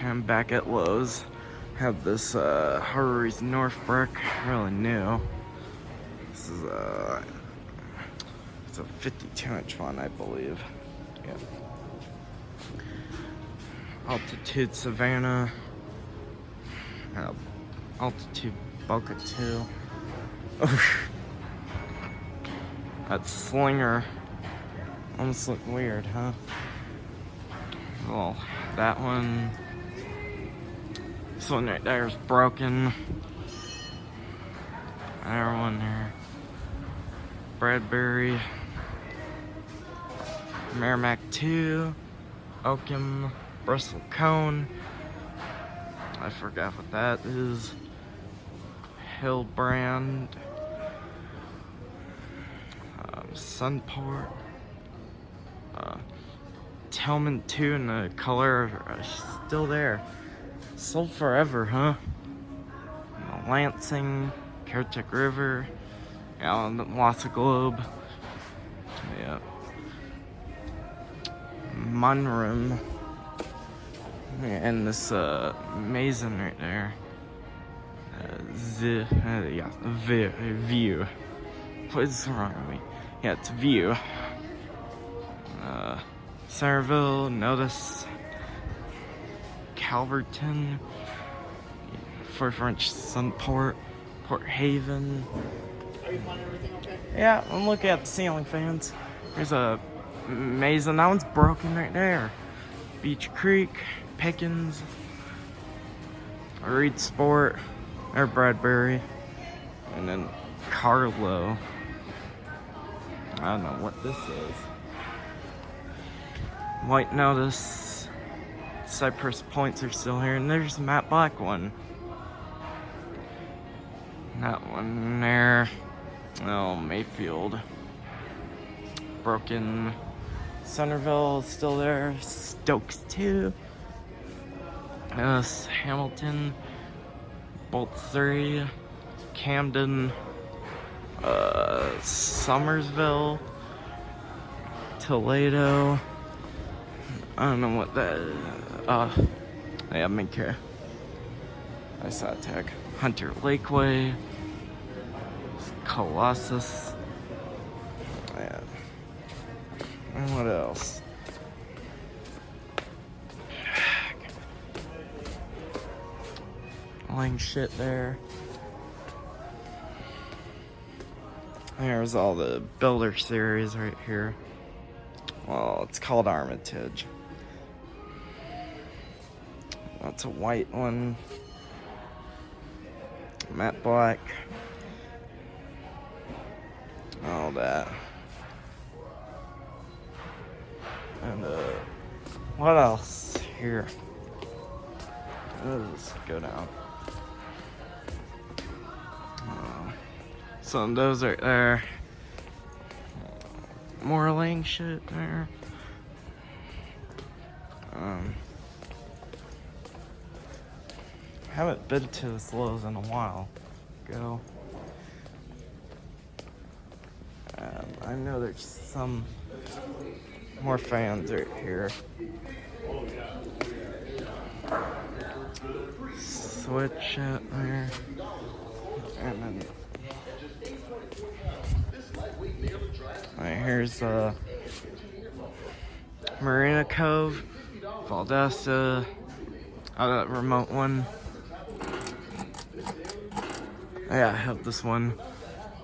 I'm back at Lowe's. Have this Harry's Northbrook, really new. This is it's a 52-inch one, I believe. Yeah. Altitude Savannah. Altitude Boca 2. That Slinger. Almost look weird, huh? Well, that one. This one right there is broken. Another one there. Bradbury. Merrimack 2. Oakham. Bristol Cone. I forgot what that is. Hillbrand. Sunport. Tillman 2 and the color are still there. Sold forever, huh? Lansing, Celtic River, lots of Globe. Yeah. Munrum. And this Mason right there. View. What is wrong with me? Yeah, it's View. Centerville, Notice, Calverton, 44-inch Sunport, Port Haven. Are you finding everything okay? Yeah, I'm looking at the ceiling fans. There's a Mason, that one's broken right there. Beach Creek, Pickens, Reed Sport, or Bradbury, and then Carlo. I don't know what this is. White Notice, Cypress Points are still here, and there's the matte black one. That one there. Oh, Mayfield. Broken. Centerville is still there. Stokes 2. Hamilton. Bolt 3. Camden. Somersville. Toledo. I don't know what that is. Yeah, Minka. I saw a tag. Hunter Lakeway. Colossus. Yeah. And what else? Laying shit there. There's all the Builder series right here. Well, it's called Armitage. That's a white one. Matte black. All that. And what else here? Let's go down. Some of those right there. More laying shit there. Haven't been to this Lowe's in a while. Go. I know there's some more fans right here. Switch it there. And then here's Marina Cove, Valdosta, that remote one. Yeah, I have this one,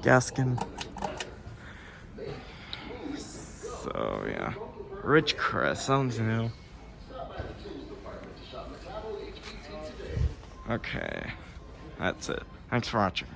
Gaskin. So yeah, Ridgecrest sounds new. Okay, that's it. Thanks for watching.